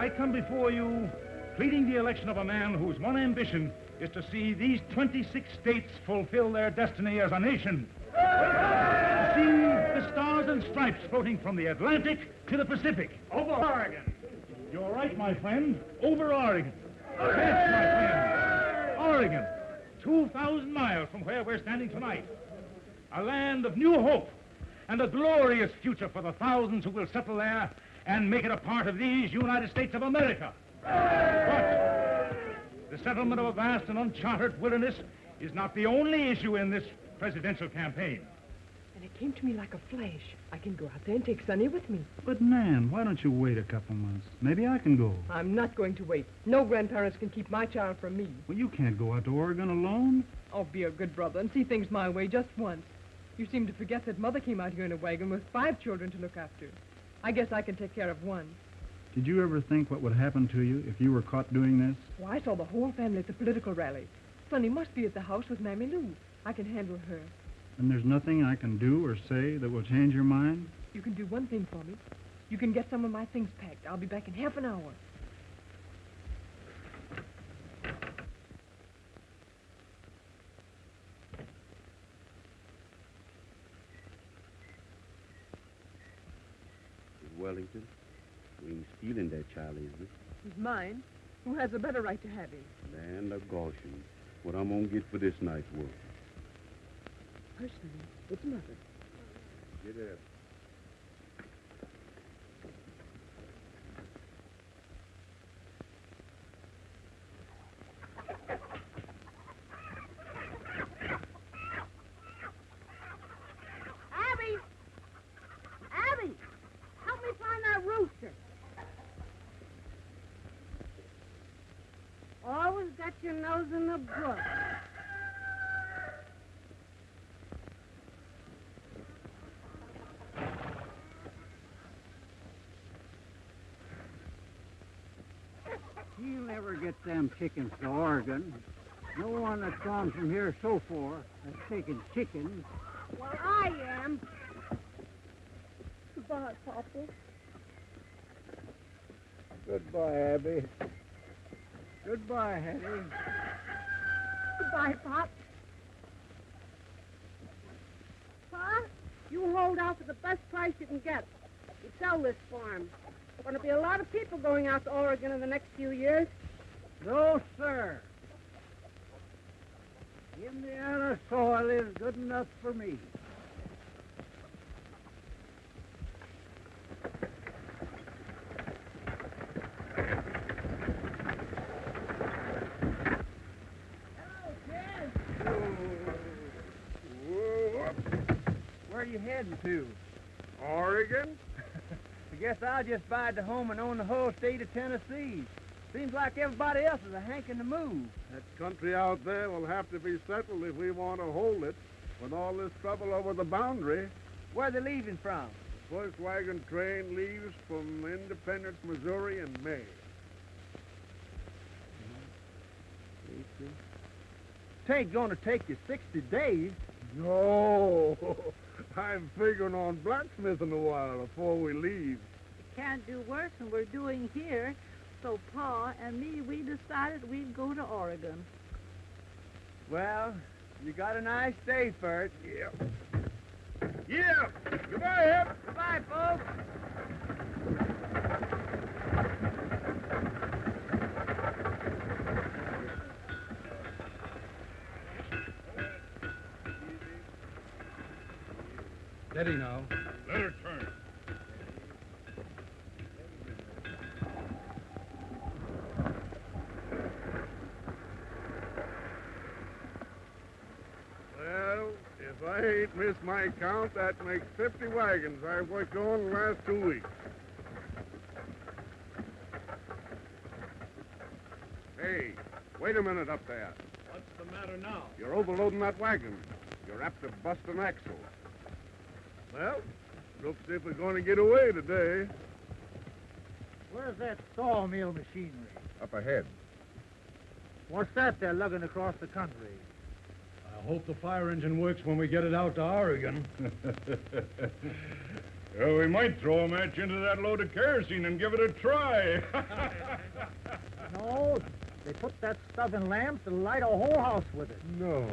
I come before you pleading the election of a man whose one ambition is to see these 26 states fulfill their destiny as a nation. To see the stars and stripes floating from the Atlantic to the Pacific. Over Oregon. You're right, my friend. Over Oregon. Yes, my friend. Oregon. 2,000 miles from where we're standing tonight. A land of new hope and a glorious future for the thousands who will settle there and make it a part of these United States of America. But the settlement of a vast and uncharted wilderness is not the only issue in this presidential campaign. And it came to me like a flash. I can go out there and take Sonny with me. But, Nan, why don't you wait a couple months? Maybe I can go. I'm not going to wait. No grandparents can keep my child from me. Well, you can't go out to Oregon alone. Oh, be a good brother and see things my way just once. You seem to forget that Mother came out here in a wagon with 5 children to look after. I guess I can take care of one. Did you ever think what would happen to you if you were caught doing this? Well, I saw the whole family at the political rally. Sonny must be at the house with Mammy Lou. I can handle her. And there's nothing I can do or say that will change your mind? You can do one thing for me. You can get some of my things packed. I'll be back in half an hour. Wellington, we ain't stealing that child, is we? He's mine. Who has a better right to have him? Land of Goshen. What I'm gonna get for this night's work. Personally, it's Mother. Get up. Abby! Abby! Help me find that rooster. Always got your nose in the brook. He'll never get them chickens to Oregon. No one that's gone from here so far has taken chickens. Well, I am. Goodbye, Papa. Goodbye, Abby. Goodbye, Hattie. Goodbye, Pop. Pa, you hold out for the best price you can get. You sell this farm. There's going to be a lot of people going out to Oregon in the next few years. No, sir. Indiana soil is good enough for me. Where are you heading to? Oregon? I guess I'll just buy the home and own the whole state of Tennessee. Seems like everybody else is a hanking to move. That country out there will have to be settled if we want to hold it. With all this trouble over the boundary. Where are they leaving from? First wagon train leaves from Independence, Missouri in May. It ain't gonna take you 60 days. No, I'm figuring on blacksmithing a while before we leave. Can't do worse than we're doing here. So Pa and me, we decided we'd go to Oregon. Well, you got a nice day for it. Yep. Yep. Goodbye, Ed. Goodbye, folks. Steady now. Let her turn. Well, if I ain't missed my count, that makes 50 wagons I've worked on the last 2 weeks. Hey, wait a minute up there. What's the matter now? You're overloading that wagon. You're apt to bust an axle. Well, looks as if we're going to get away today. Where's that sawmill machinery? Up ahead. What's that they're lugging across the country? I hope the fire engine works when we get it out to Oregon. We might throw a match into that load of kerosene and give it a try. No, they put that stuff in lamps and light a whole house with it. No.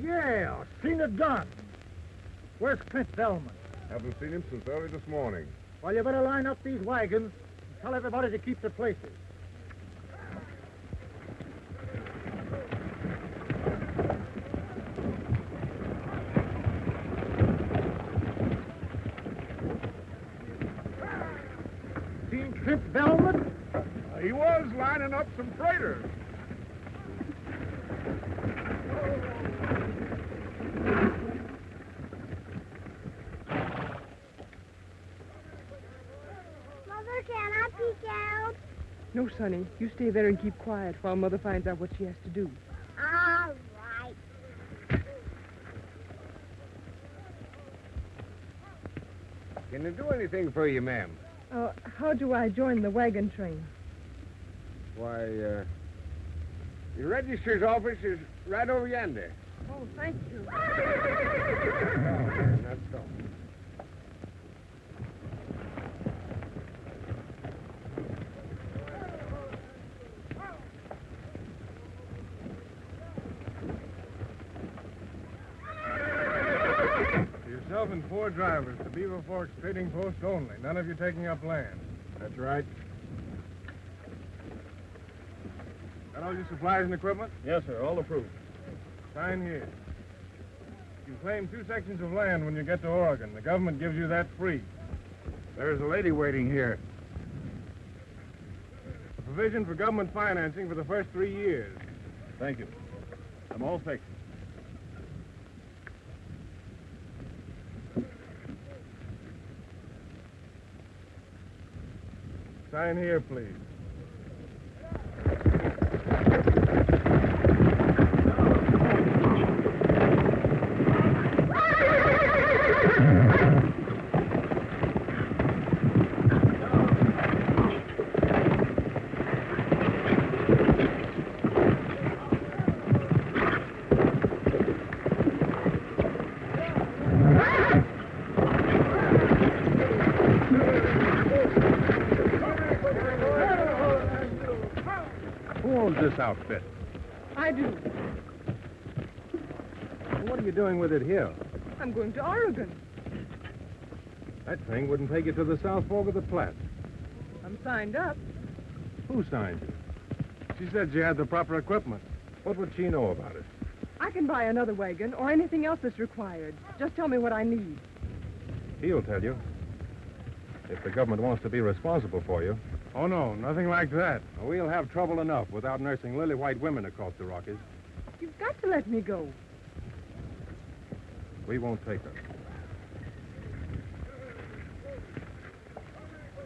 Yeah, seen it done. Where's Clint Bellman? Haven't seen him since early this morning. Well, you better line up these wagons and tell everybody to keep their places. Seen Clint Bellman? He was lining up some freighters. Mother, can I peek out? No, Sonny. You stay there and keep quiet while Mother finds out what she has to do. All right. Can I do anything for you, ma'am? How do I join the wagon train? Why, your registrar's office is right over yonder. Oh, thank you. That's all. Yourself and 4 drivers to Beaver Forks Trading Post only. None of you taking up land. That's right. Got all your supplies and equipment? Yes, sir. All approved. Sign here. You claim 2 sections of land when you get to Oregon. The government gives you that free. There's a lady waiting here. A provision for government financing for the first 3 years. Thank you. I'm all fixed. Sign here, please. This outfit. I do. What are you doing with it here? I'm going to Oregon. That thing wouldn't take you to the South Fork of the Platte. I'm signed up. Who signed you? She said she had the proper equipment. What would she know about it? I can buy another wagon or anything else that's required. Just tell me what I need. He'll tell you. If the government wants to be responsible for you. Oh, no, nothing like that. We'll have trouble enough without nursing lily-white women across the Rockies. You've got to let me go. We won't take her.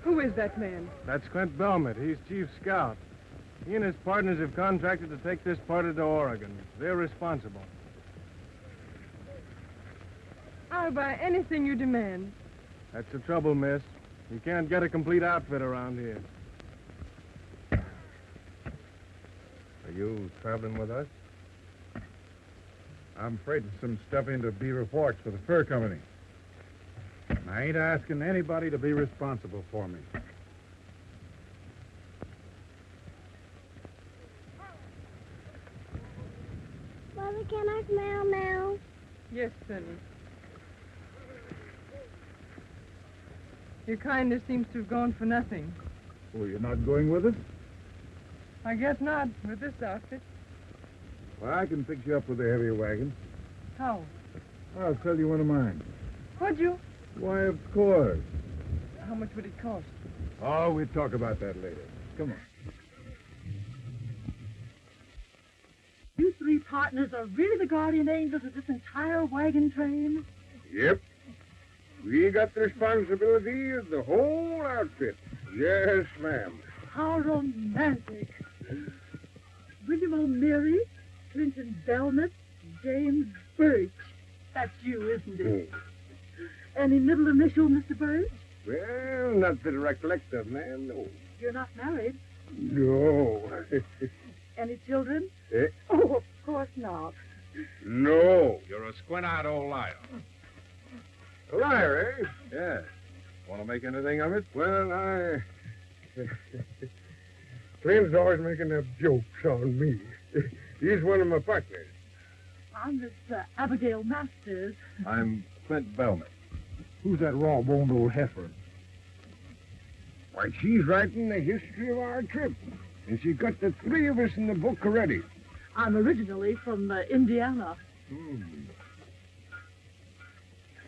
Who is that man? That's Clint Belmont. He's chief scout. He and his partners have contracted to take this party to Oregon. They're responsible. I'll buy anything you demand. That's the trouble, miss. You can't get a complete outfit around here. Are you traveling with us? I'm freighting some stuff into Beaver Forks for the fur company. I ain't asking anybody to be responsible for me. Mother, can I smell now? Yes, Sonny. Your kindness seems to have gone for nothing. Oh, you're not going with us? I guess not, with this outfit. Well, I can fix you up with a heavier wagon. How? I'll sell you one of mine. Would you? Why, of course. How much would it cost? Oh, we'll talk about that later. Come on. You 3 partners are really the guardian angels of this entire wagon train? Yep. We got the responsibility of the whole outfit. Yes, ma'am. How romantic. William O'Meary, Clinton Belmont, James Birch. That's you, isn't it? Any middle initial, Mr. Birch? Well, not that I recollect of, ma'am, no. You're not married. No. Any children? Eh? Oh, of course not. No. You're a squint-eyed old liar. A liar, eh? Yes. Want to make anything of it? Well, Clint's always making up jokes on me. He's one of my partners. I'm Miss Abigail Masters. I'm Clint Bellman. Who's that raw-boned old heifer? Why, she's writing the history of our trip. And she's got the three of us in the book already. I'm originally from Indiana.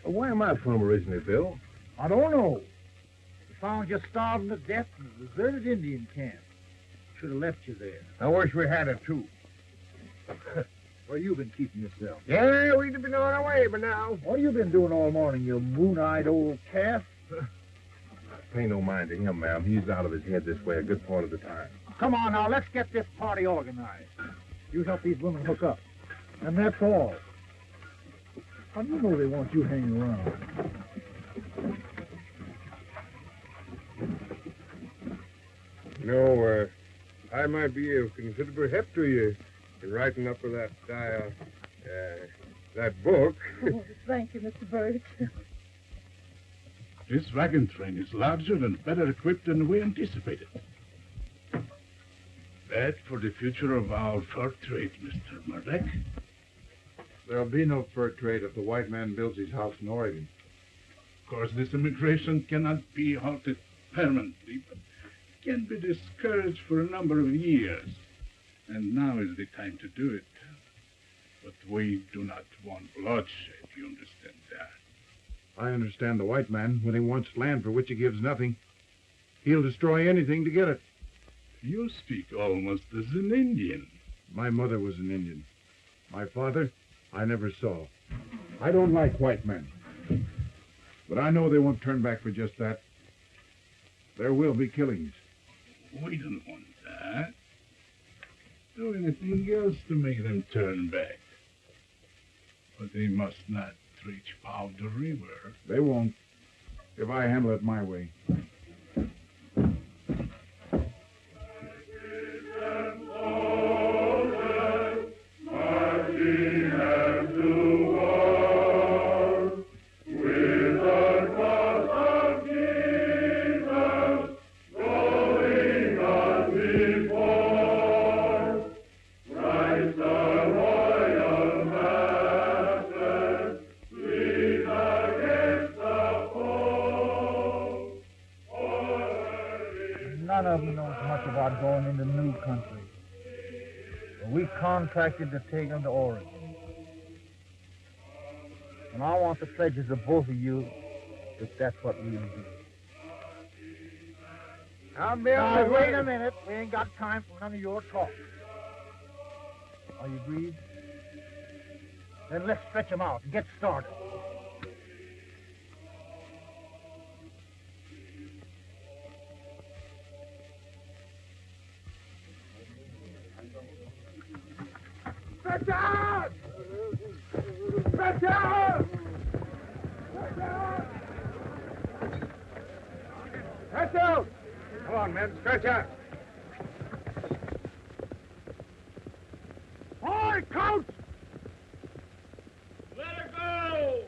Well, where am I from originally, Bill? I don't know. We found you starving to death in a deserted Indian camp. Should have left you there. I wish we had it, too. Where you been keeping yourself? Yeah, we'd have been on our way by now. What have you been doing all morning, you moon-eyed old calf? Pay no mind to him, ma'am. He's out of his head this way a good part of the time. Come on now, let's get this party organized. You help these women hook up. And that's all. How do you know they want you hanging around? I might be of considerable help to you in writing up of that book. Oh, thank you, Mr. Birch. This wagon train is larger and better equipped than we anticipated. Bad for the future of our fur trade, Mr. Murdoch. There'll be no fur trade if the white man builds his house in Oregon. Of course, this immigration cannot be halted permanently, but can be discouraged for a number of years. And now is the time to do it. But we do not want bloodshed, you understand that? I understand the white man when he wants land for which he gives nothing. He'll destroy anything to get it. You speak almost as an Indian. My mother was an Indian. My father, I never saw. I don't like white men. But I know they won't turn back for just that. There will be killings. We don't want that. Do anything else to make them turn back. But they must not reach Powder River. They won't, if I handle it my way. None of them knows much about going into new country. But we contracted to take them to Oregon. And I want the pledges of both of you that that's what we'll do. Now, Bill, wait a minute. We ain't got time for none of your talk. Are you agreed? Then let's stretch them out and get started. Stretch out! Stretch out! Stretch out! Stretch out! Come on, men, stretch out. All right, coach! Let her go!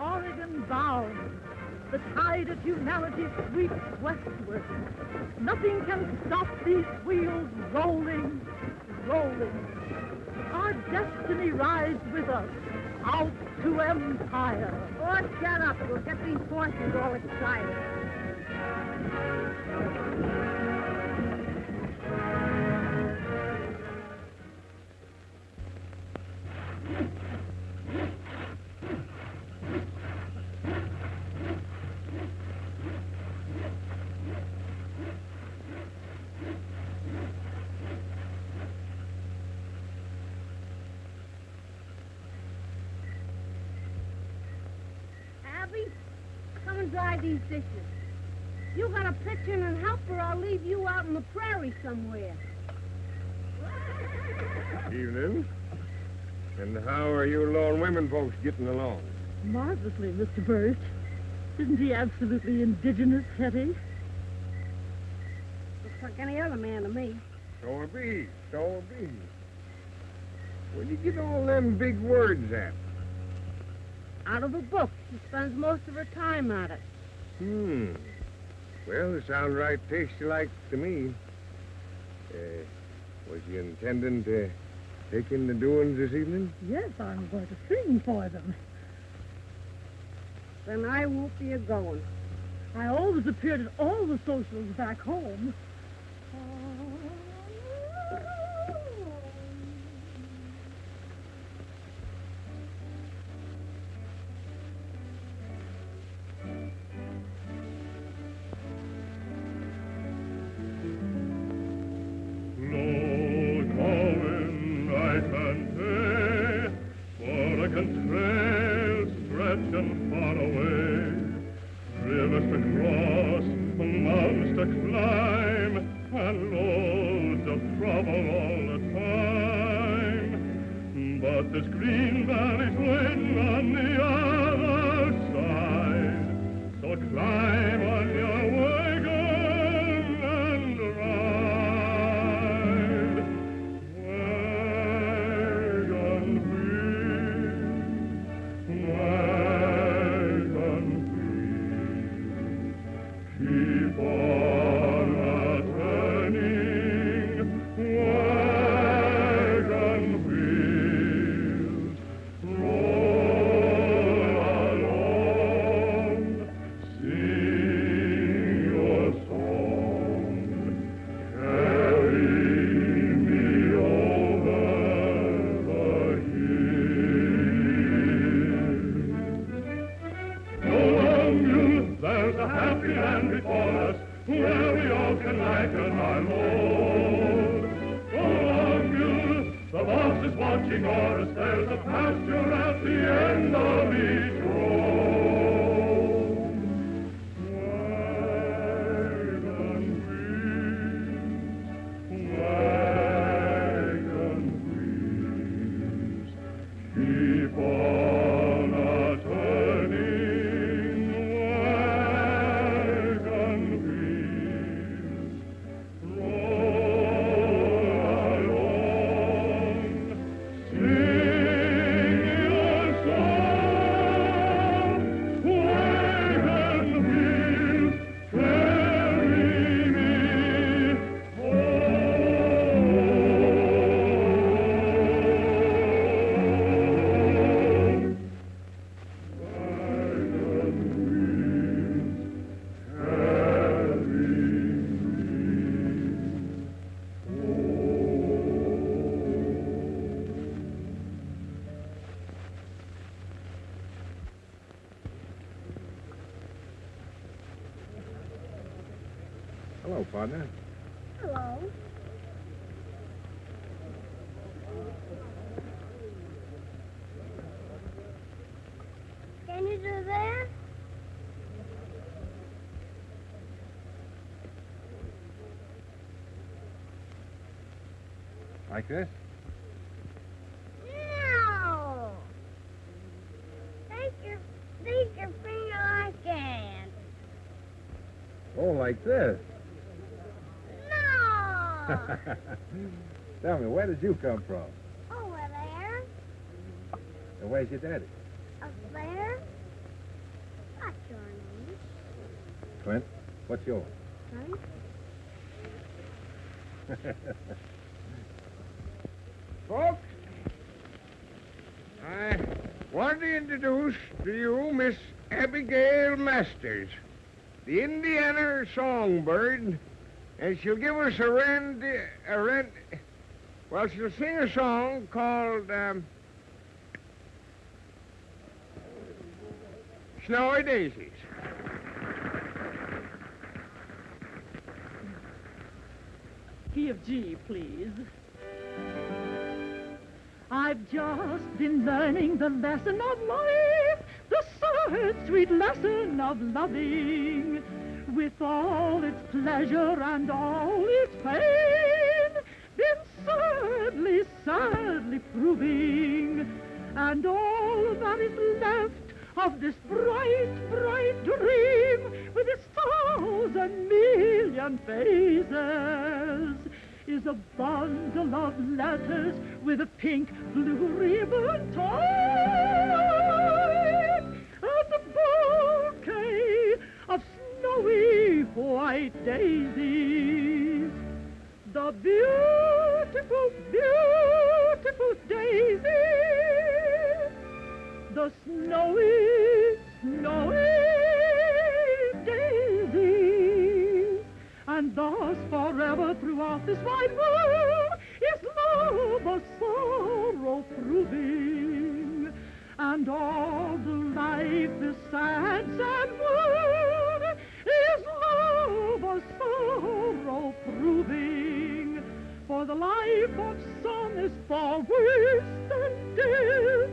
Oregon bound, the tide of humanity sweeps westward. Nothing can stop these wheels rolling, rolling. Our destiny rides with us out to empire. Oh, shut up. We'll get these horses all excited. these dishes. You gotta pitch in and help, or I'll leave you out in the prairie somewhere. Evening. And how are you lone women folks getting along? Marvelously, Mr. Burt. Isn't he absolutely indigenous, Hetty? Looks like any other man to me. So it be. Where do you get all them big words at? Out of a book. She spends most of her time at it. Well, it sounds right tasty-like to me. Was you intending to take in the doings this evening? Yes, I'm going to sing for them. Then I won't be a-going. I always appeared at all the socials back home. Hello, partner. Hello. Can you do that? Like this? No. Take your finger like that. Oh, like this? No. Tell me, where did you come from? Over there. And where's your daddy? Up there. What's your name? Clint. What's yours? Huh? Folks, I want to introduce to you Miss Abigail Masters, the Indiana songbird, and she'll give us she'll sing a song called Snowy Daisies. Key of G, please. I've just been learning the lesson of life. The first sweet lesson of loving, with all its pleasure and all its pain, been sadly, sadly proving, and all that is left of this bright, bright dream, with its 1,000,000,000 phases, is a bundle of letters with a pink blue ribbon tied, and a bouquet of snowy white daisies. The beautiful, beautiful daisies, the snowy, snowy daisies. And thus forever throughout this wide world is love a sorrow proving, and all the life this sad, sad world is love a sorrow proving. For the life of some is far worse than death,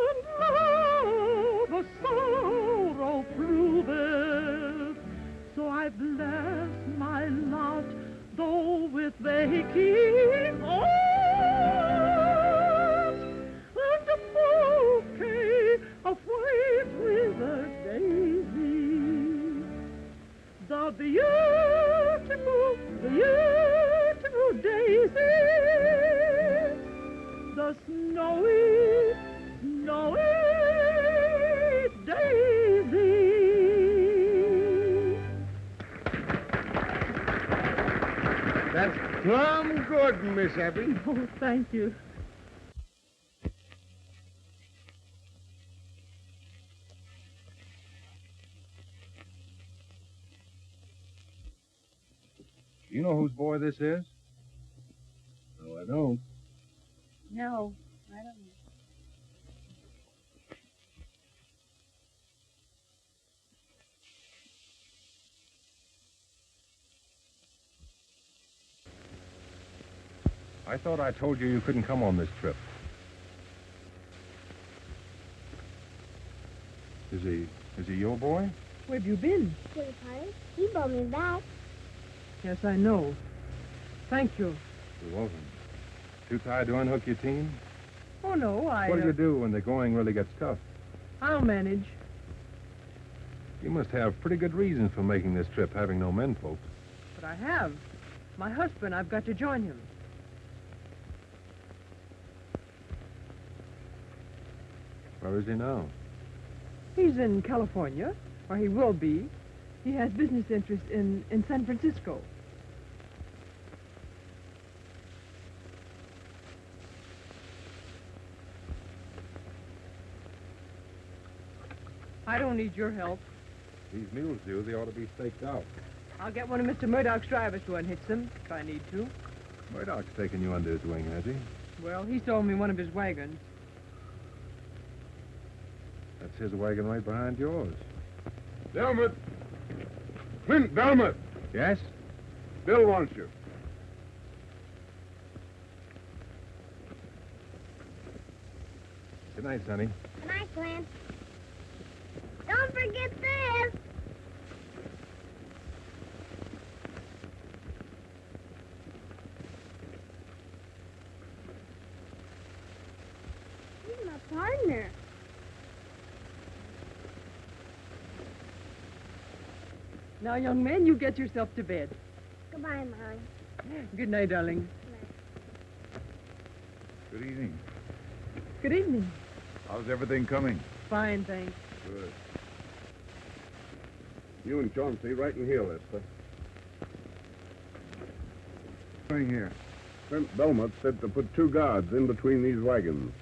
and love a sorrow proveth. So I bless my lot, though with aching arms, and a bouquet of white withered daisies. The beautiful, beautiful daisies, the snowy, snowy daisies. That's plumb good, Miss Abby. Oh, thank you. You know whose boy this is? No, I don't. No, I don't know. I thought I told you couldn't come on this trip. Is he your boy? Where have you been? To the park. He brought me back. Yes, I know. Thank you. You're welcome. Too tired to unhook your team? Oh, no, What do you do when the going really gets tough? I'll manage. You must have pretty good reasons for making this trip, having no men folks. But I have. My husband, I've got to join him. Where is he now? He's in California, or he will be. He has business interests in San Francisco. I don't need your help. These mules do. They ought to be staked out. I'll get one of Mr. Murdoch's drivers to unhitch them, if I need to. Murdoch's taken you under his wing, has he? Well, he sold me one of his wagons. That's his wagon right behind yours. Delmot! Clint Delmot! Yes? Bill wants you. Good night, Sonny. Good night, Clint. Don't forget this. He's my partner. Now, young man, you get yourself to bed. Goodbye, Mom. Good night, darling. Good evening. Good evening. How's everything coming? Fine, thanks. Good. You and Chauncey right in here, Lester. Right here. Clint Belmont said to put 2 guards in between these wagons.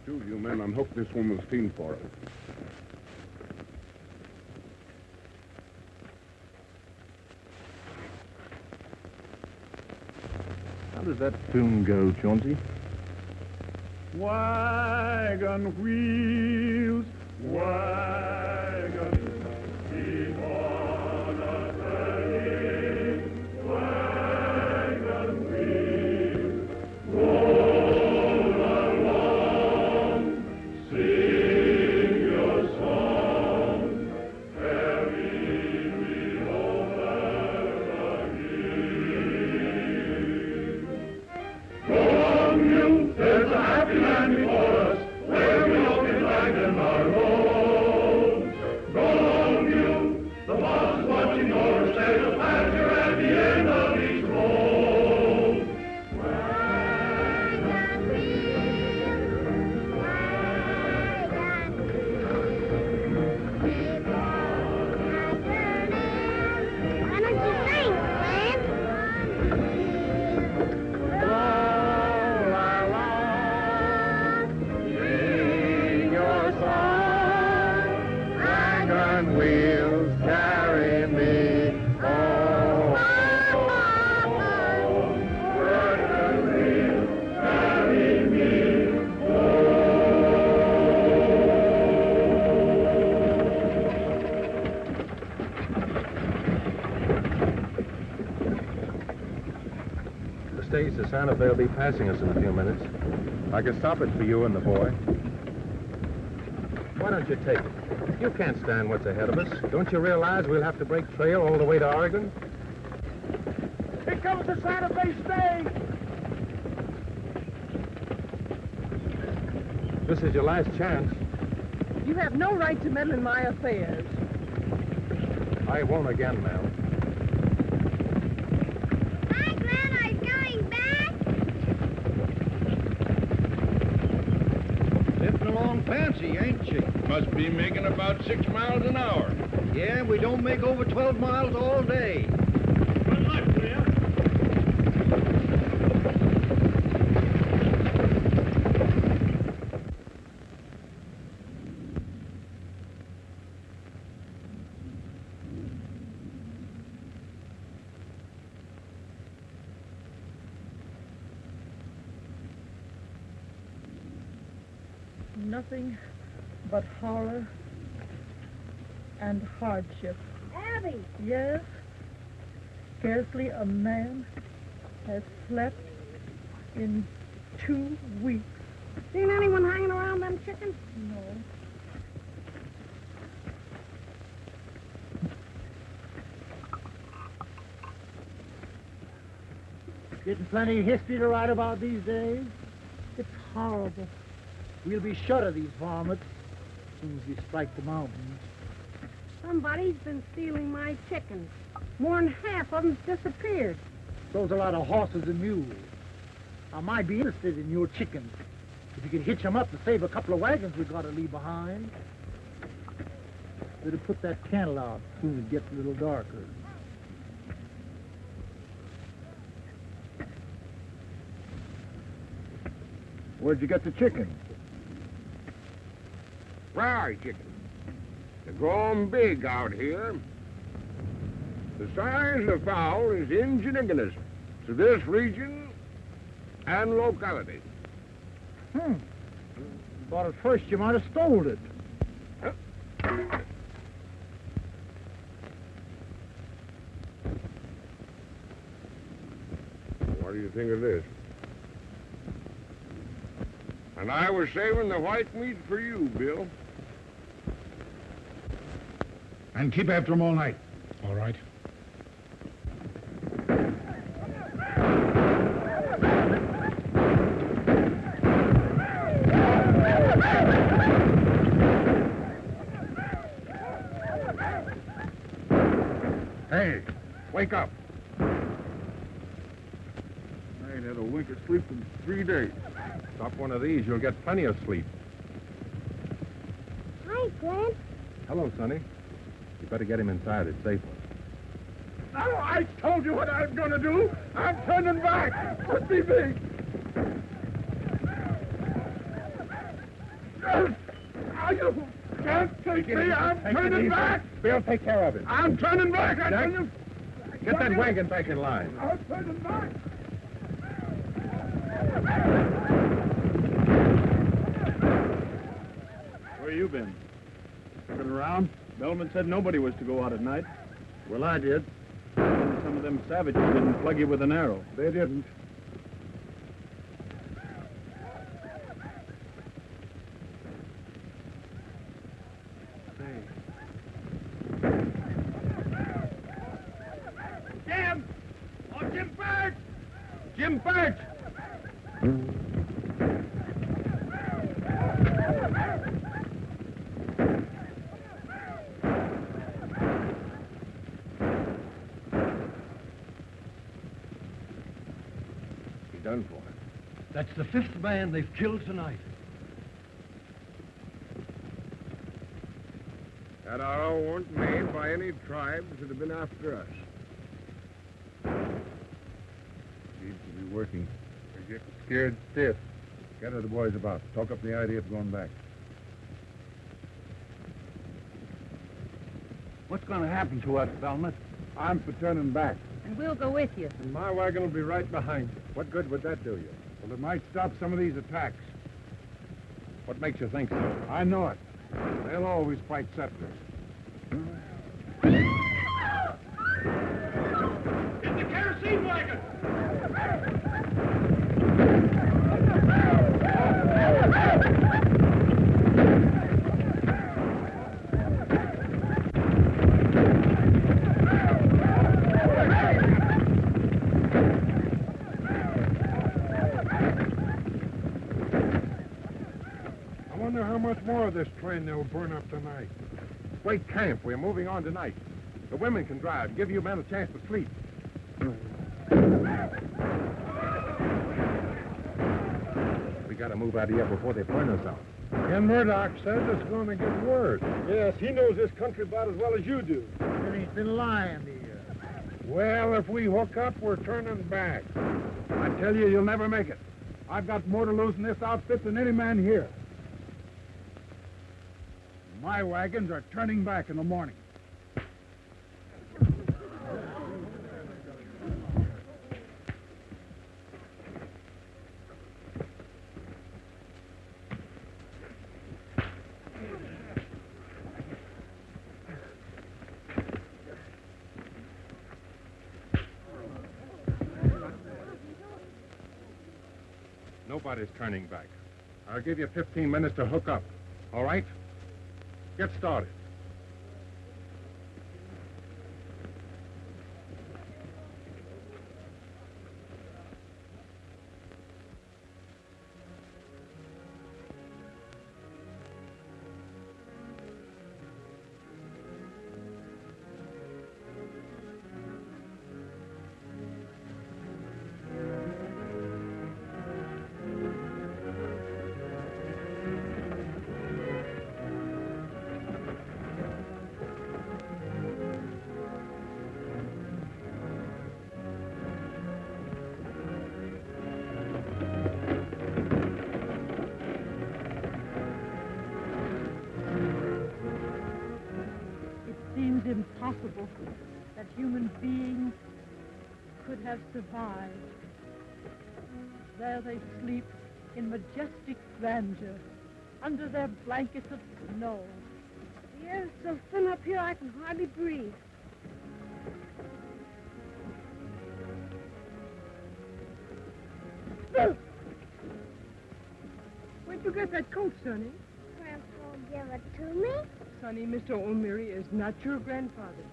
Two of you men unhook this woman's team for us. How does that tune go, Chauncey? Wagon wheels, wagon keep on a-turning, wagon wheels, roll The boss is watching over steady the pasture at the end of each row. Wagon wheel, wagon wheel, keep on turning. Why don't you sing, Glenn? Roll along, sing your song, wagon wheels carry me home. Wagon wheels carry me home. The stage to Santa Fe will be passing us in a few minutes. I can stop it for you and the boy. Why don't you take it? You can't stand what's ahead of us. Don't you realize we'll have to break trail all the way to Oregon? Here comes the Santa Fe stage. This is your last chance. You have no right to meddle in my affairs. I won't again, ma'am. Hi, Glenn, are you going back? Zipping along fancy, ain't she? Must be making about 6 miles an hour. Yeah, we don't make over 12 miles all day. Good luck to you. Nothing but horror and hardship. Abby! Yes, scarcely a man has slept in 2 weeks. Seen anyone hanging around them chickens? No. Getting plenty of history to write about these days. It's horrible. We'll be shut of these varmints as soon as we strike the mountains. Somebody's been stealing my chickens. More than half of them's disappeared. Those are a lot of horses and mules. I might be interested in your chickens. If you could hitch them up to save a couple of wagons we got to leave behind. Better put that candle out as soon as it gets a little darker. Where'd you get the chickens? Rye chickens. They're growing big out here. The size of the fowl is insignificant to this region and locality. Thought at first you might have stole it. What do you think of this? And I was saving the white meat for you, Bill. And keep after them all night. All right. Hey, wake up. I ain't had a wink of sleep in 3 days. Stop one of these, you'll get plenty of sleep. Hi, Glenn. Hello, Sonny. You better get him inside. It's safer. Now, I told you what I'm going to do. I'm turning back. Let me be. You can't take me. I'm turning back. Bill, take care of it. I'm turning back. I tell you. Get that wagon back in line. I'm turning back. Where you been? Looking around? Bellman said nobody was to go out at night. Well, I did. Some of them savages didn't plug you with an arrow. They didn't. Jim! Oh, Jim Birch! Jim Birch! done for. That's the 5th man they've killed tonight. That arrow weren't made by any tribes that have been after us. Seems to be working. They're getting scared stiff. Gather the boys about. Talk up the idea of going back. What's going to happen to us, Belmont? I'm for turning back. And we'll go with you. And my wagon will be right behind you. What good would that do you? Well, it might stop some of these attacks. What makes you think so? I know it. They'll always fight settlers. In the kerosene wagon! I wonder how much more of this train they'll burn up tonight. Break camp. We're moving on tonight. The women can drive. Give you men a chance to sleep. We gotta move out of here before they burn us out. Ken Murdoch says it's going to get worse. Yes, he knows this country about as well as you do. It ain't been lying to you. Well, if we hook up, we're turning back. I tell you, you'll never make it. I've got more to lose in this outfit than any man here. My wagons are turning back in the morning. Nobody's turning back. I'll give you 15 minutes to hook up. All right? Get started. Impossible that human beings could have survived. There they sleep in majestic grandeur under their blankets of snow. The air's so thin up here I can hardly breathe. Where'd you get that coat, Sonny? Grandpa give it to me. Sonny, Mr. O'Leary is not your grandfather.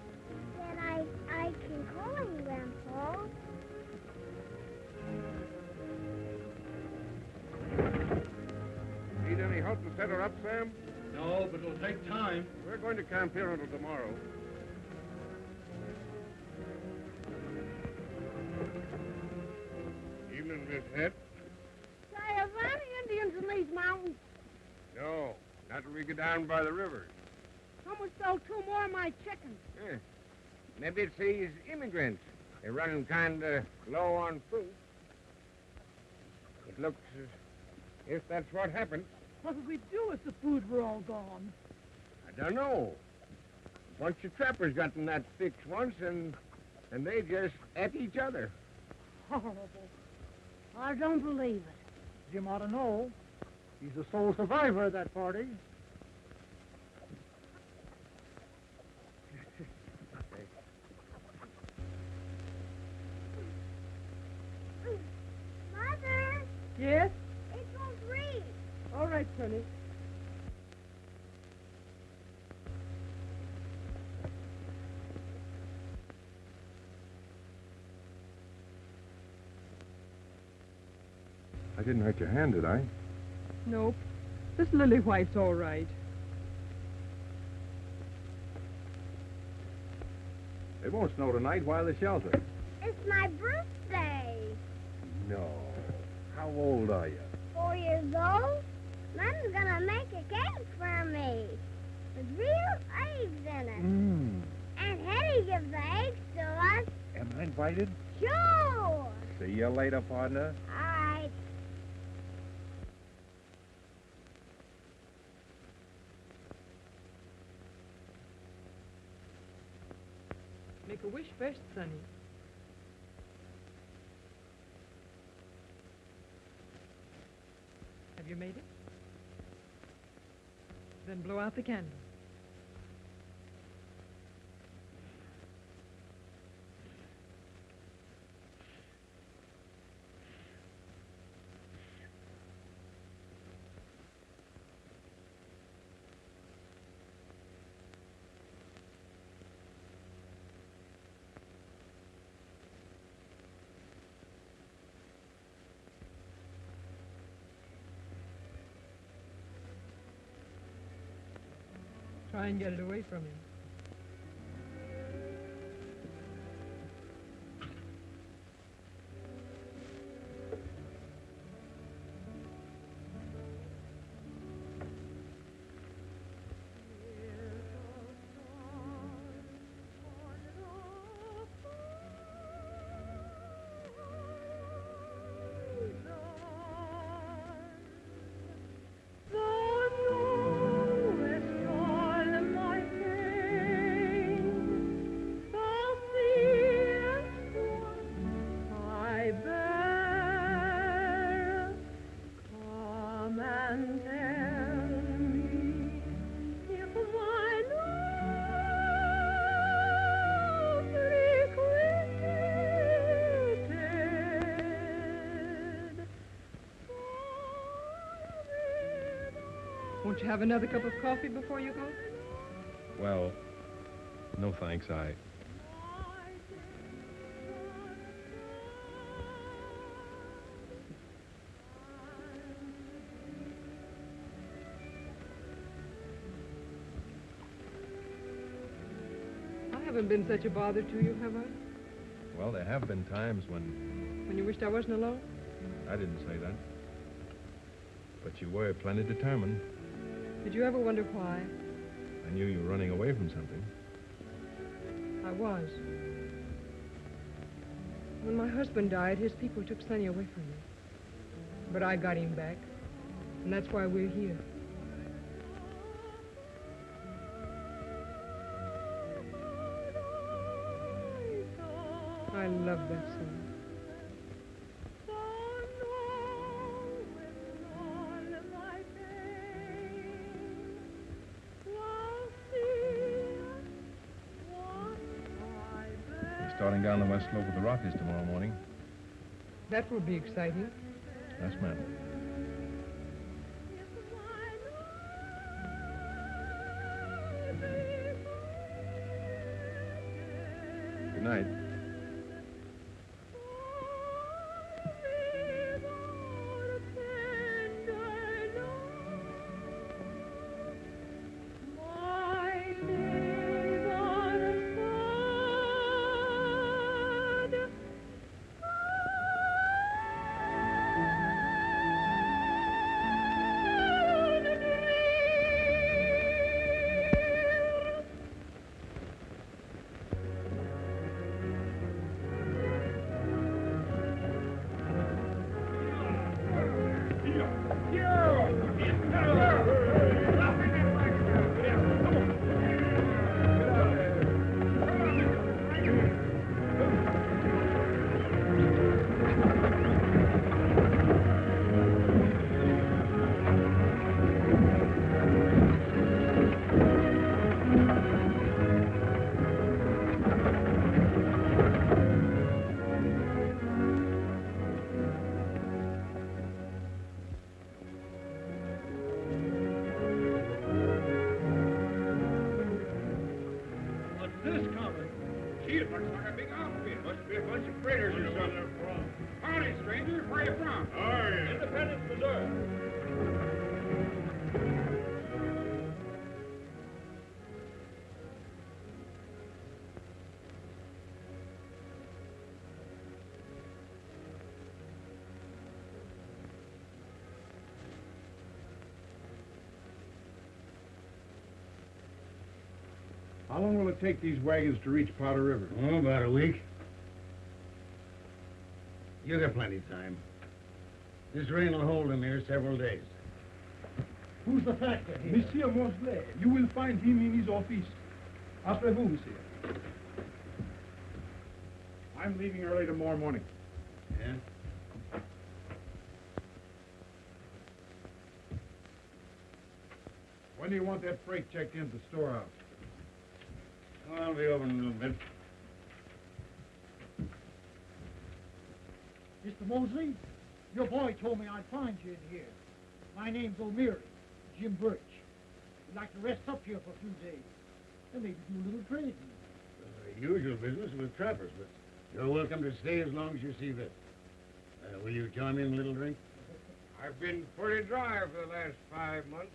Then I can call him Grandpa. Need any help to set her up, Sam? No, but it'll take time. We're going to camp here until tomorrow. Evening, Miss Head. Say, are there any Indians in these mountains? No, not till we get down by the river. Someone stole 2 more of my chickens. Yeah. Maybe it's these immigrants. They're running kind of low on food. It looks as if that's what happened. What would we do if the food were all gone? I don't know. A bunch of trappers got in that fix once, and they just ate each other. Horrible. I don't believe it. Jim ought to know. He's the sole survivor of that party. Mother! Yes? It won't read. All right, Sonny. I didn't hurt your hand, did I? Nope. This lily white's all right. It won't snow tonight. Why the shelter? It's my birthday. No. How old are you? 4 years old? Mom's gonna make a cake for me with real eggs in it. And Hetty gives the eggs to us. Am I invited? Sure. See you later, partner. All right. Make a wish first, Sonny. Have you made it? Then blow out the candle. Try and get it away from him. Won't you have another cup of coffee before you go? Well, no thanks. I haven't been such a bother to you, have I? Well, there have been times when... When you wished I wasn't alone? I didn't say that. But you were plenty determined. Did you ever wonder why? I knew you were running away from something. I was. When my husband died, his people took Sonny away from me. But I got him back, and that's why we're here. I love that song. Starting down the west slope of the Rockies tomorrow morning. That will be exciting. Yes, ma'am. Good night. How long will it take these wagons to reach Powder River? Oh, about a week. You got plenty of time. This rain will hold him here several days. Who's the factor here? Monsieur Mosley. You will find him in his office. Après vous, monsieur. I'm leaving early tomorrow morning. Yeah? When do you want that freight checked into the storehouse? Oh, I'll be over in a little bit. Mr. Mosley, your boy told me I'd find you in here. My name's O'Meara, Jim Birch. We'd like to rest up here for a few days and maybe do a little trading. Usual business with trappers, but you're welcome to stay as long as you see fit. Will you join me in a little drink? I've been pretty dry for the last 5 months.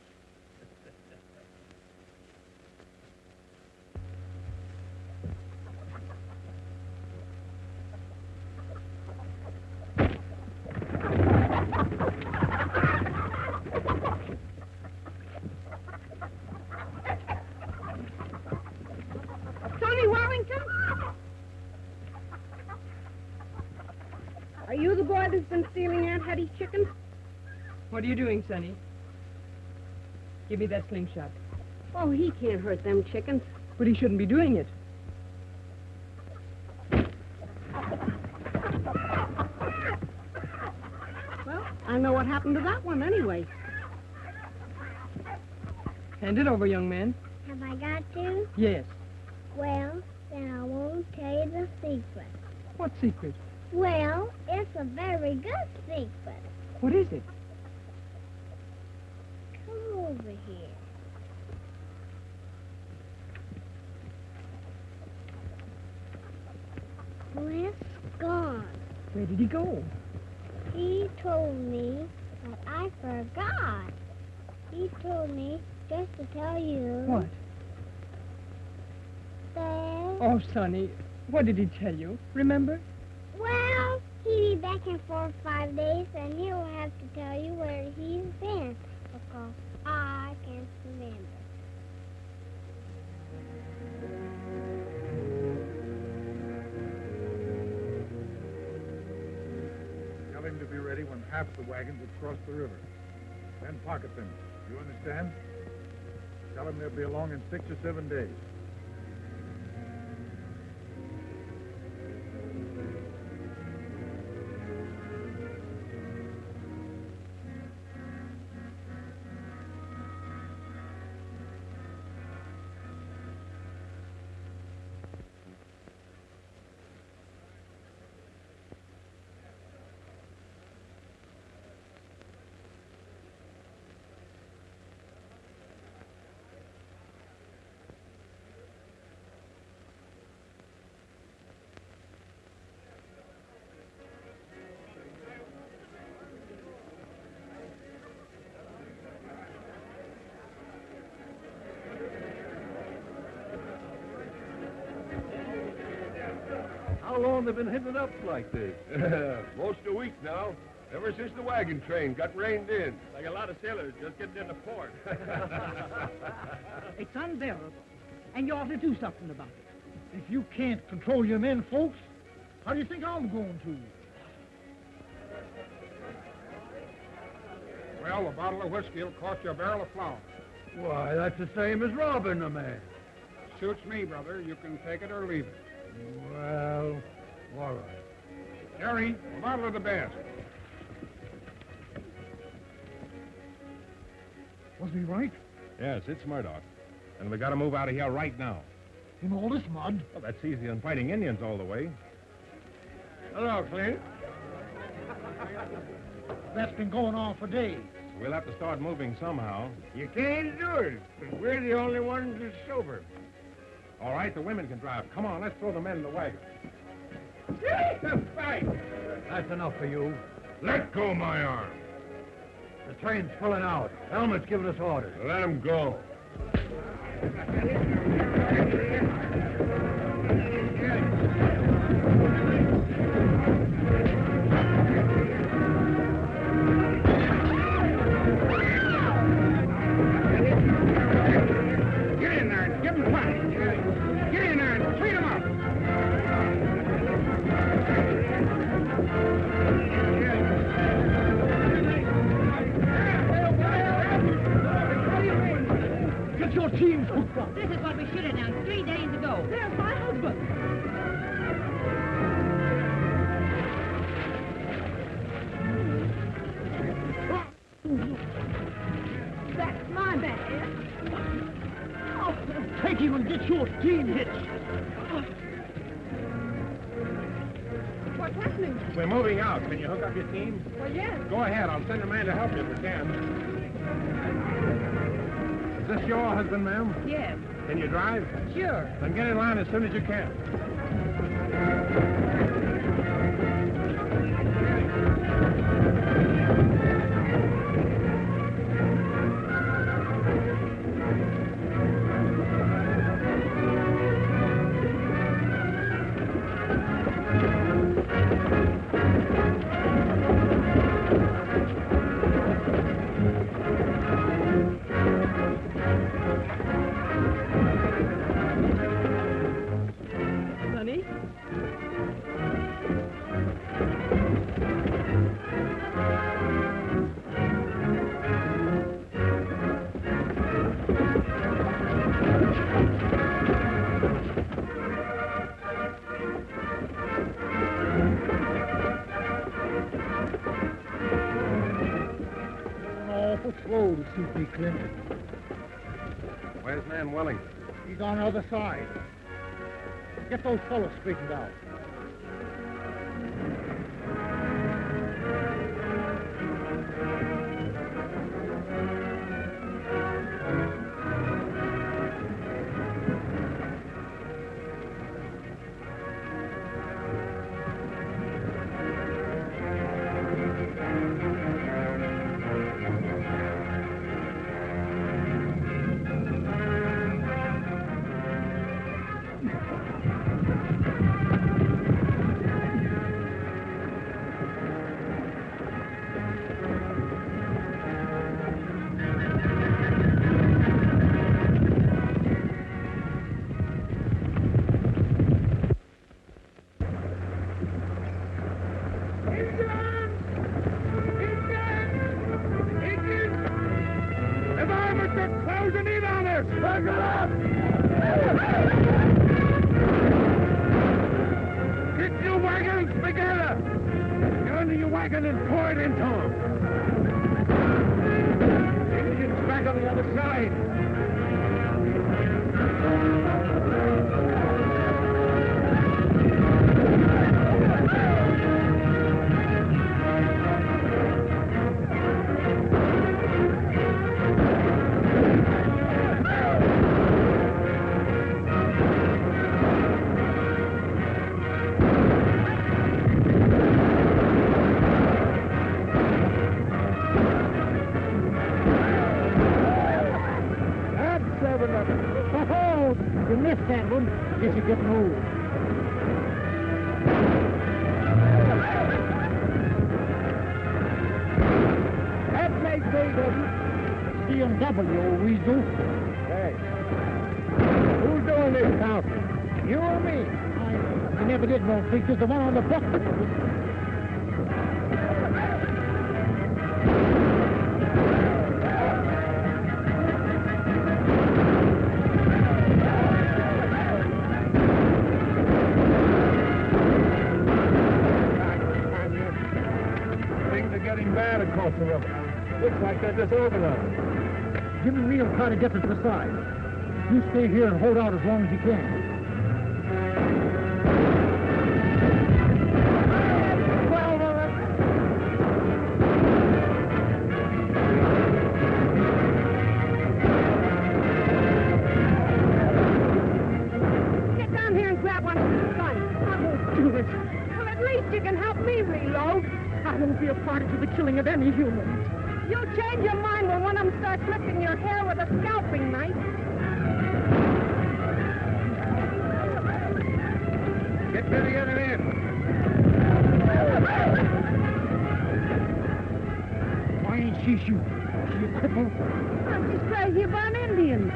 Tony Wellington? Are you the boy that's been stealing Aunt Hetty's chickens? What are you doing, Sonny? Give me that slingshot. Oh, he can't hurt them chickens. But he shouldn't be doing it. Well, I know what happened to that one anyway. Hand it over, young man. Have I got to? Yes. Well, then I won't tell you the secret. What secret? Well, it's a very good secret. What is it? Come over here. Cliff's gone. Where did he go? He told me, but I forgot. He told me just to tell you. What? That... Oh, Sonny, what did he tell you? Remember? Well, he'll be back in 4 or 5 days, and he'll have to tell you where he's been, because I can't remember. Tell him to be ready when half the wagons have crossed the river. Then pocket them. You understand? Tell him they'll be along in 6 or 7 days. How long they been hitting it up like this? Most a week now. Ever since the wagon train got reined in. Like a lot of sailors just getting into port. It's unbearable, and you ought to do something about it. If you can't control your men, folks, how do you think I'm going to? Well, a bottle of whiskey will cost you a barrel of flour. Why, that's the same as robbing a man. Suits me, brother. You can take it or leave it. Well, all right. Jerry, a bottle of the best. Was he right? Yes, it's Murdoch. And we got to move out of here right now. In all this mud? Well, that's easier than fighting Indians all the way. Hello, Clint. That's been going on for days. We'll have to start moving somehow. You can't do it, 'cause we're the only ones that's sober. All right, the women can drive. Come on, let's throw the men in the wagon. Fight! That's enough for you. Let go my arm. The train's pulling out. Helmet's giving us orders. Let him go. Get in there and give him a fight. Your team hitch. What's happening? We're moving out. Can you hook up your team? Well, yes. Go ahead. I'll send a man to help you if we can. Is this your husband, ma'am? Yes. Can you drive? Sure. Then get in line as soon as you can. Sonny? Awful slow to suit me, Clint. Where's man Wellington? He's on the other side. Get those fellows straightened out. Get your wagons together! Get under your wagon and pour it into them! The Indians back on the other side! You missed that one. Guess you're getting old. That makes CMW, old weasel. Hey. Who's doing this counting? You or me? I never did no features. The one on the bucket. Bad across the river. Looks like they're disorganized. Jim and me will try to get to the side. You stay here and hold out as long as you can. Get down here and grab one of these guns. I won't do it. Well, at least you can help me reload. I won't be a party to the killing of any humans. You'll change your mind when one of them starts lifting your hair with a scalping knife. Get to the other end. Why ain't she shooting? You cripple? I'm just crazy about Indians.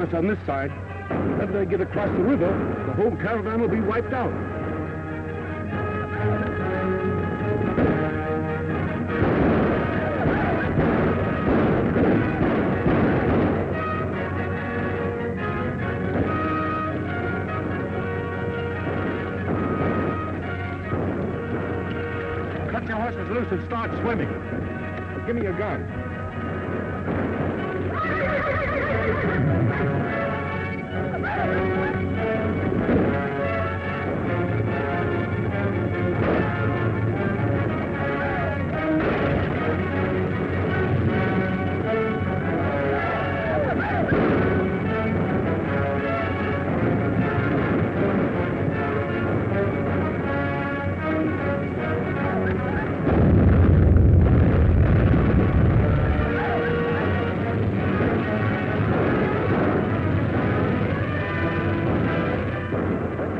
us on this side. If they get across the river, the whole caravan will be wiped out. Cut your horses loose and start swimming. Give me your gun.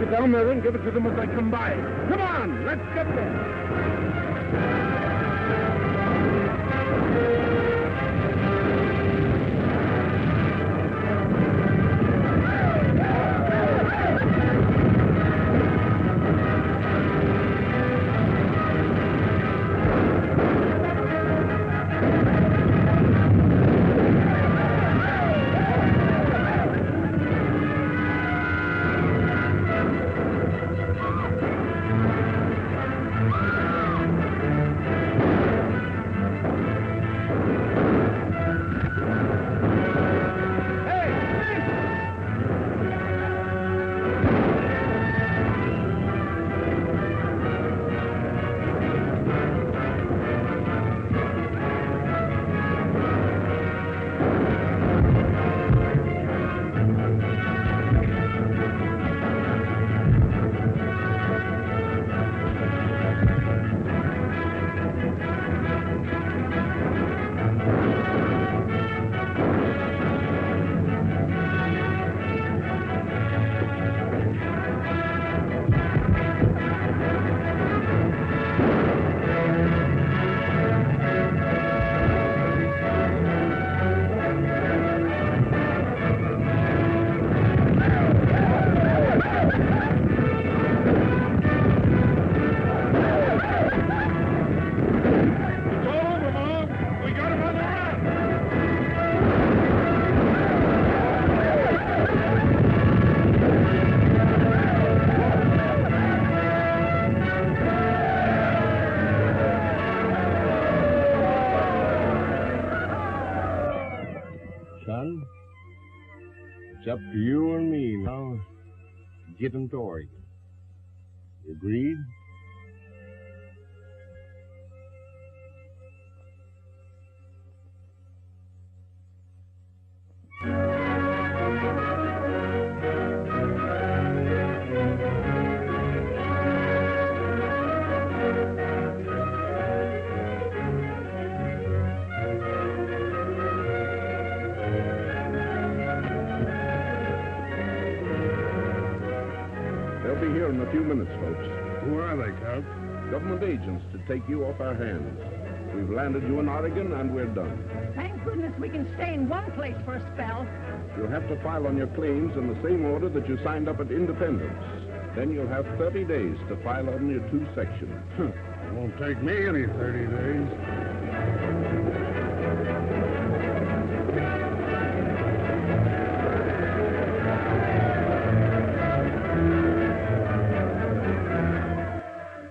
Down there and give it to them as they come by. Come on, let's get there. Son, it's up to you and me now to get them to Oregon. You agreed? They'll be here in a few minutes, folks. Who are they, Count? Government agents to take you off our hands. We've landed you in Oregon, and we're done. Thank goodness we can stay in one place for a spell. You'll have to file on your claims in the same order that you signed up at Independence. Then you'll have 30 days to file on your 2 sections. It won't take me any 30 days.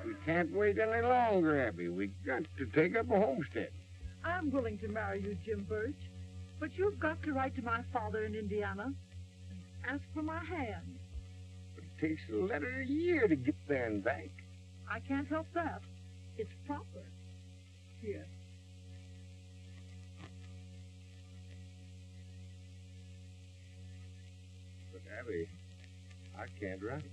We can't wait any longer, Abby. We got to take up a homestead. I'm willing to marry you, Jim Birch, but you've got to write to my father in Indiana and ask for my hand. But it takes a letter a year to get there and back. I can't help that. It's proper. Here. But, Abby, I can't write.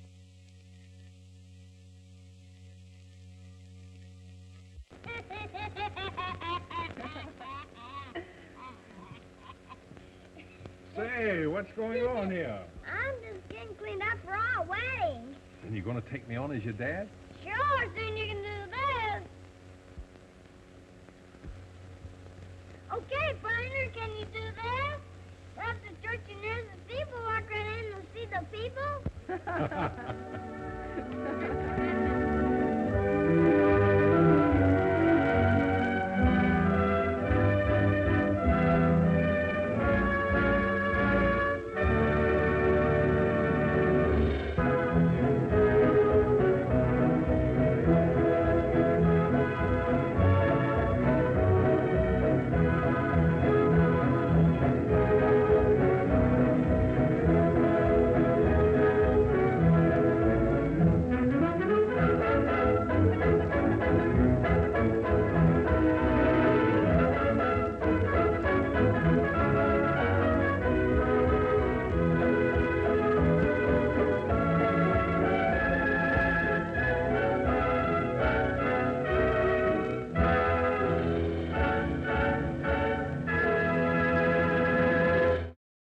Say, what's going on here? I'm just getting cleaned up for our wedding. And you going to take me on as your dad? Sure, soon you can do this. Okay, partner, can you do this? That's the church and there's the people. Walk right in and see the people.